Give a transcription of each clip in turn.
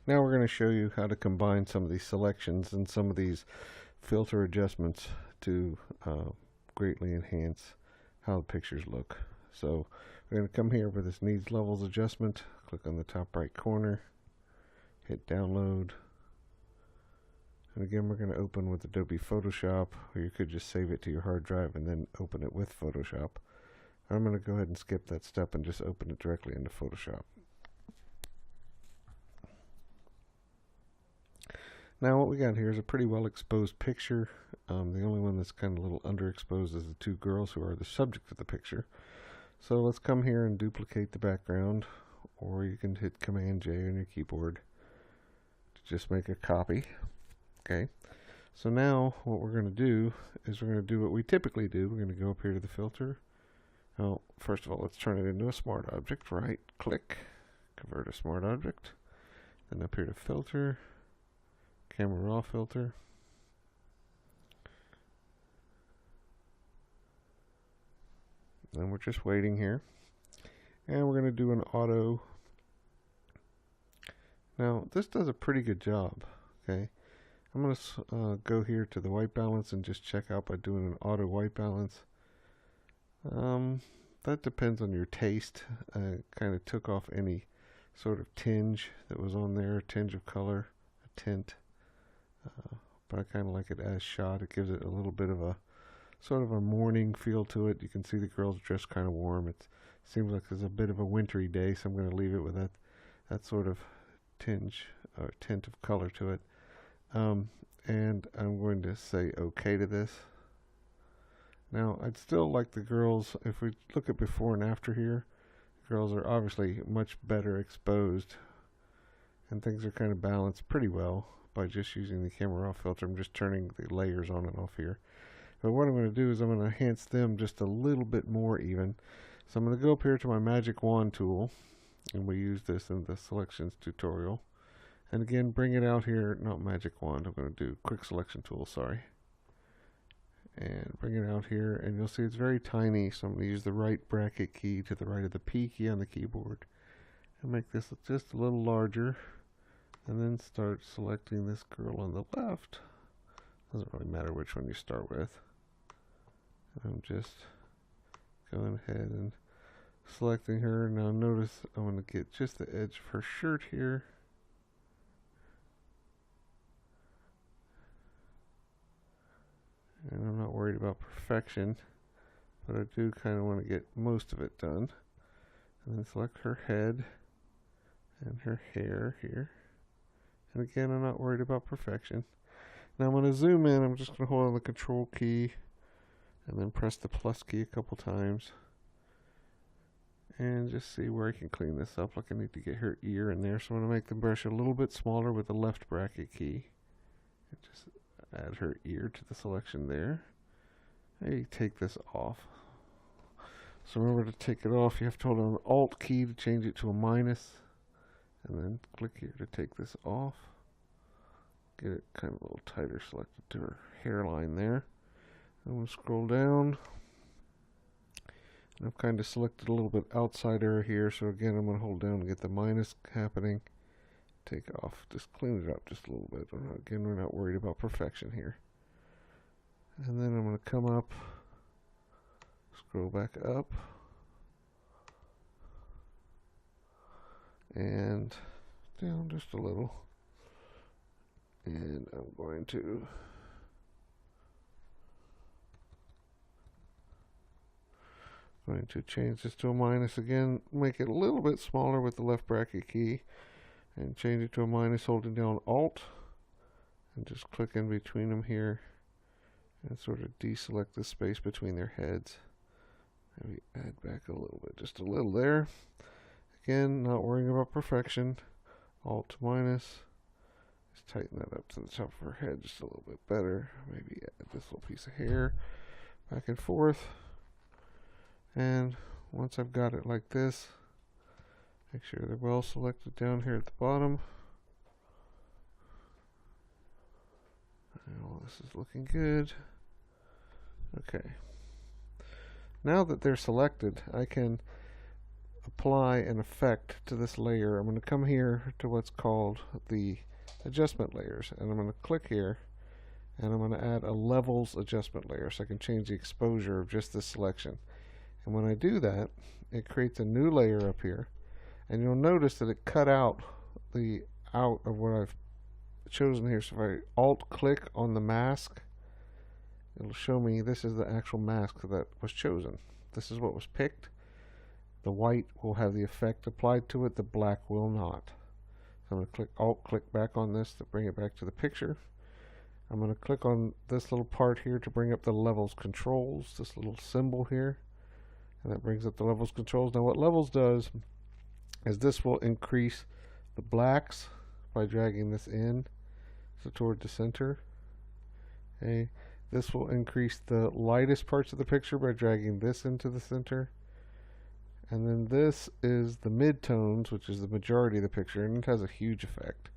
Now we're going to show you how to combine some of these selections and some of these filter adjustments to greatly enhance how the pictures look. So we're going to come here with this needs levels adjustment, click on the top right corner, hit download, and again we're going to open with Adobe Photoshop, or you could just save it to your hard drive and then open it with Photoshop. I'm going to go ahead and skip that step and just open it directly into Photoshop. Now what we got here is a pretty well exposed picture. The only one that's kind of a little underexposed is the two girls who are the subject of the picture. So let's come here and duplicate the background, or you can hit Command J on your keyboard to just make a copy. Okay. So now what we're going to do is we're going to do what we typically do. We're going to go up here to the filter. Well, first of all, let's turn it into a smart object. Right click, convert a smart object. Then up here to filter, camera raw filter. And we're just waiting here. And we're going to do an auto. Now, this does a pretty good job. Okay. I'm going to go here to the white balance and just check out by doing an auto white balance. That depends on your taste. Kind of took off any sort of tinge that was on there, a tinge of color, a tint. But I kind of like it as shot. It gives it a little bit of a sort of a morning feel to it. You can see the girl's dressed kind of warm. It seems like it's a bit of a wintry day, so I'm going to leave it with that sort of tinge or tint of color to it. And I'm going to say OK to this. Now, I'd still like the girls, if we look at before and after here, the girls are obviously much better exposed, and things are kind of balanced pretty well by just using the camera raw filter. I'm just turning the layers on and off here. But what I'm going to do is I'm going to enhance them just a little bit more even. So I'm going to go up here to my magic wand tool, and we use this in the selections tutorial. And again, bring it out here, not magic wand, I'm going to do quick selection tool, sorry. And bring it out here, and you'll see it's very tiny, so I'm going to use the right bracket key to the right of the P key on the keyboard and make this just a little larger, and then start selecting this girl on the left. Doesn't really matter which one you start with. I'm just going ahead and selecting her. Now notice I'm going to get just the edge of her shirt here. And I'm not worried about perfection, but I do kind of want to get most of it done. And then select her head and her hair here. And again, I'm not worried about perfection. Now I'm going to zoom in. I'm just going to hold on the control key and then press the plus key a couple times. And just see where I can clean this up. Like I need to get her ear in there. So I'm going to make the brush a little bit smaller with the left bracket key. And just add her ear to the selection there. Maybe take this off. So remember to take it off, you have to hold on the Alt key to change it to a minus. And then click here to take this off. Get it kind of a little tighter selected to her hairline there. I'm going to scroll down. And I've kind of selected a little bit outside her here, so again I'm going to hold down to get the minus happening. Take off, just clean it up just a little bit. Again, we're not worried about perfection here. And then I'm going to come up, scroll back up, and down just a little. And I'm going to change this to a minus again, make it a little bit smaller with the left bracket key, and change it to a minus holding down Alt, and just click in between them here and sort of deselect the space between their heads. Maybe add back a little bit, just a little there. Again, not worrying about perfection. Alt minus. Just tighten that up to the top of her head just a little bit better. Maybe add this little piece of hair back and forth. And once I've got it like this, make sure they're well selected down here at the bottom. Well, this is looking good. Okay. Now that they're selected, I can apply an effect to this layer, I'm going to come here to what's called the adjustment layers, and I'm going to click here, and I'm going to add a levels adjustment layer so I can change the exposure of just this selection. And when I do that, it creates a new layer up here, and you'll notice that it cut out the out of what I've chosen here. So if I alt click on the mask, it'll show me this is the actual mask that was chosen. This is what was picked. The white will have the effect applied to it, the black will not. So I'm going to click alt click back on this to bring it back to the picture. I'm going to click on this little part here to bring up the levels controls, this little symbol here, and that brings up the levels controls. Now what levels does is this will increase the blacks by dragging this in, so toward the center. Okay. This will increase the lightest parts of the picture by dragging this into the center. And then this is the midtones, which is the majority of the picture, and it has a huge effect.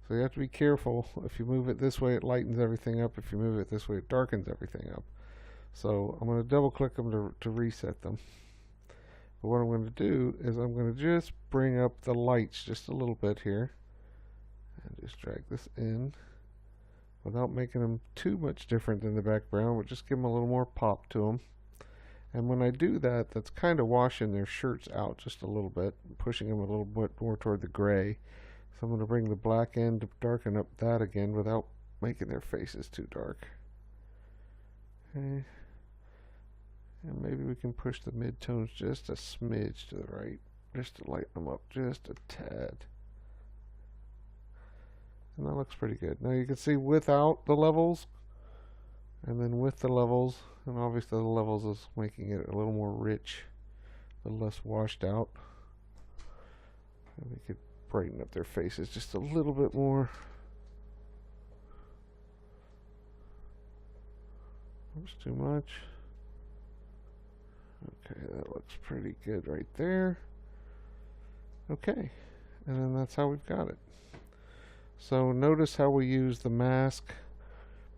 So you have to be careful. If you move it this way, it lightens everything up. If you move it this way, it darkens everything up. So I'm going to double click them to reset them. But what I'm going to do is I'm going to just bring up the lights just a little bit here. And just drag this in without making them too much different than the background, but just give them a little more pop to them. And when I do that, that's kind of washing their shirts out just a little bit, pushing them a little bit more toward the gray. So I'm going to bring the black in to darken up that again without making their faces too dark. Okay. And maybe we can push the midtones just a smidge to the right, just to lighten them up just a tad. And that looks pretty good. Now you can see without the levels, and then with the levels, and obviously the levels is making it a little more rich, a little less washed out. And we could brighten up their faces just a little bit more. Oops, too much. Okay, that looks pretty good right there. Okay, and then that's how we've got it. So notice how we use the mask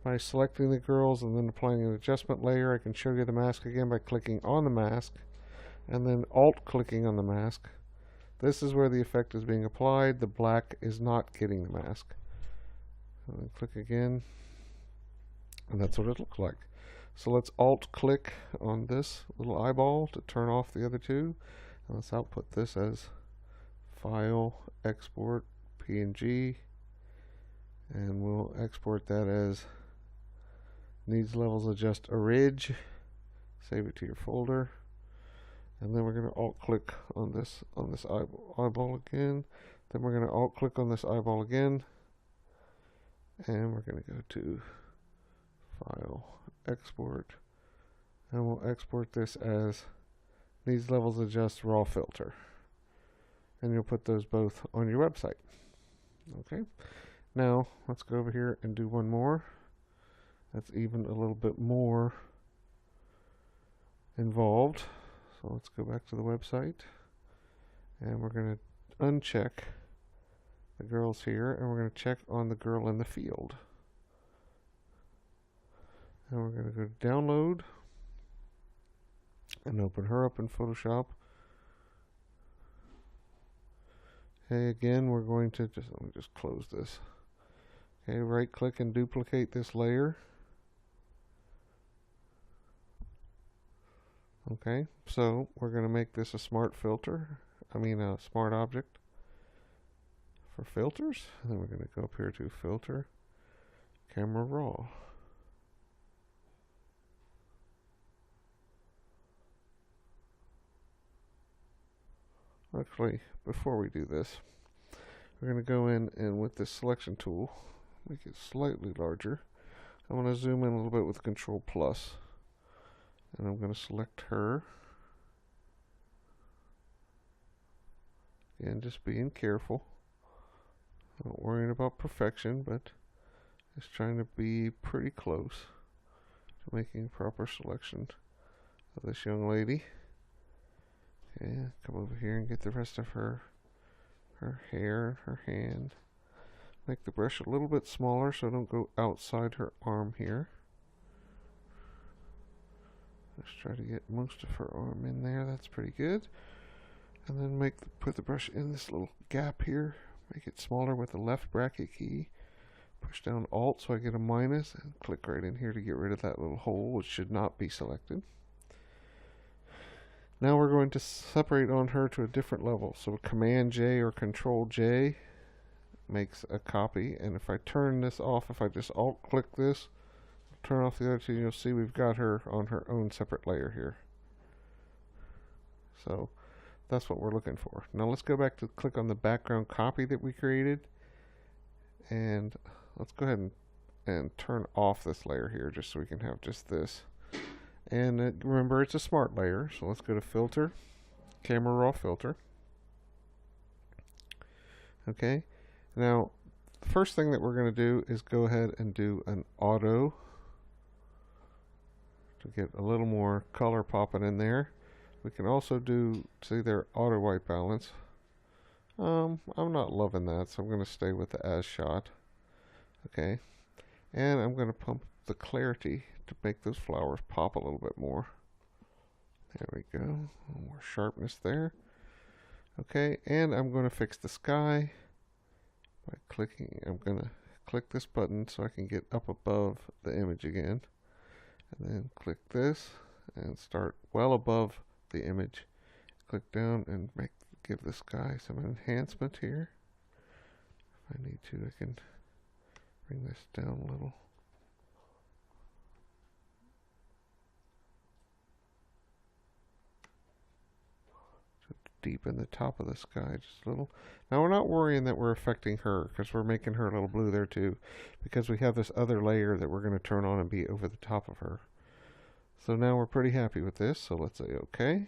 by selecting the girls and then applying an adjustment layer. I can show you the mask again by clicking on the mask and then alt clicking on the mask. This is where the effect is being applied. The black is not getting the mask. And then click again, and that's what it looks like. So let's alt click on this little eyeball to turn off the other two. And let's output this as file, export, PNG. And we'll export that as needs levels adjust orig. Save it to your folder. And then we're going to alt click on this eyeball again. Then we're going to alt click on this eyeball again. And we're going to go to file, export. And we'll export this as needs levels adjust raw filter. And you'll put those both on your website. Okay. Now, let's go over here and do one more. That's even a little bit more involved. So let's go back to the website. And we're going to uncheck the girls here. And we're going to check on the girl in the field. And we're going to go to download. And open her up in Photoshop. Okay, again, we're going to let me just close this. Okay, right click and duplicate this layer. Okay, so we're going to make this a smart filter. A smart object for filters. And then we're going to go up here to filter, camera raw. Actually, before we do this, we're going to go in and with this selection tool, make it slightly larger. I'm going to zoom in a little bit with Control Plus, and I'm going to select her. Again, just being careful, not worrying about perfection, but just trying to be pretty close to making proper selection of this young lady. Okay, come over here and get the rest of her hair, her hand. Make the brush a little bit smaller so I don't go outside her arm here. Just try to get most of her arm in there. That's pretty good. And then put the brush in this little gap here. Make it smaller with the left bracket key. Push down Alt so I get a minus, and click right in here to get rid of that little hole, which should not be selected. Now we're going to separate on her to a different level. So Command J or Control J makes a copy, and if I turn this off, if I just Alt click this, turn off the other two, you'll see we've got her on her own separate layer here. So that's what we're looking for. Now let's go back to click on the background copy that we created, and let's go ahead and turn off this layer here just so we can have just this. And remember, it's a smart layer, so let's go to Filter, Camera Raw Filter. Okay, now the first thing that we're going to do is go ahead and do an auto to get a little more color popping in there. We can also do, see there, auto white balance. I'm not loving that, so I'm going to stay with the as shot. Okay, and I'm going to pump the clarity to make those flowers pop a little bit more. There we go, a little more sharpness there. Okay, and I'm going to fix the sky by clicking. I'm going to click this button so I can get up above the image again, and then click this and start well above the image. Click down and give the sky some enhancement here. If I need to, I can bring this down a little. To deepen the top of the sky just a little. Now we're not worrying that we're affecting her, because we're making her a little blue there too, because we have this other layer that we're going to turn on and be over the top of her. So now we're pretty happy with this, so let's say OK.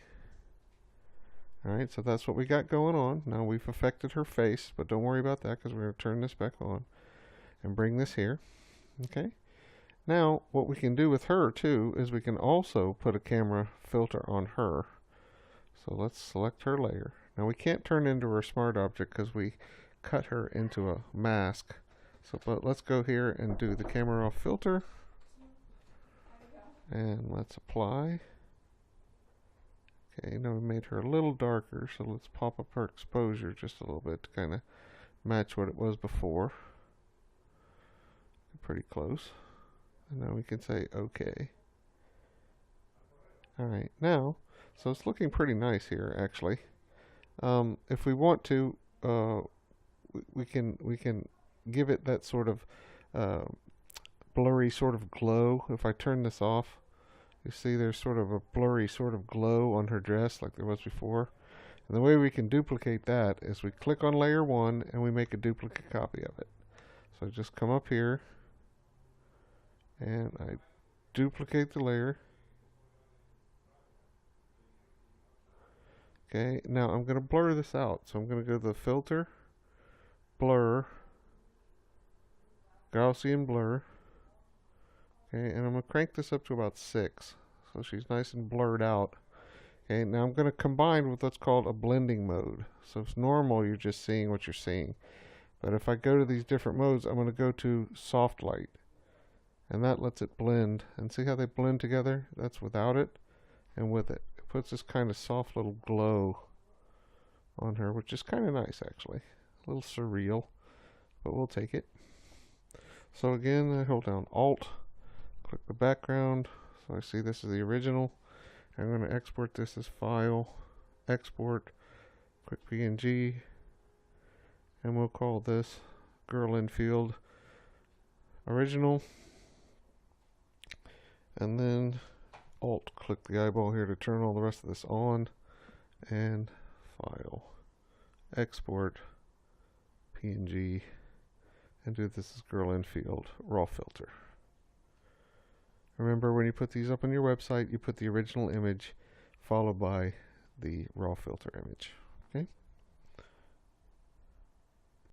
Alright, so that's what we got going on. Now we've affected her face, but don't worry about that because we're going to turn this back on and bring this here. Okay. Now what we can do with her too is we can also put a camera filter on her. So let's select her layer. Now we can't turn into her smart object because we cut her into a mask. So but let's go here and do the camera off filter. And let's apply. Okay, now we made her a little darker, so let's pop up her exposure just a little bit to kind of match what it was before. Pretty close. And now we can say OK. Alright, now, so it's looking pretty nice here actually. If we want to, we can give it that sort of blurry sort of glow. If I turn this off, you see there's sort of a blurry sort of glow on her dress like there was before. And the way we can duplicate that is we click on layer 1 and we make a duplicate copy of it. So just come up here and I duplicate the layer. Okay, now I'm going to blur this out. So I'm going to go to the filter, blur, Gaussian blur. Okay, and I'm going to crank this up to about 6. So she's nice and blurred out. Okay, now I'm going to combine with what's called a blending mode. So if it's normal, you're just seeing what you're seeing. But if I go to these different modes, I'm going to go to soft light. And that lets it blend. And see how they blend together? That's without it and with it. It puts this kind of soft little glow on her, which is kind of nice actually. A little surreal, but we'll take it. So again, I hold down Alt. Click the background, so I see this is the original. I'm going to export this as file, export, click PNG, and we'll call this Girl in Field original. And then Alt, click the eyeball here to turn all the rest of this on, and file, export, PNG, and do this as Girl in Field raw filter. Remember, when you put these up on your website, you put the original image followed by the raw filter image.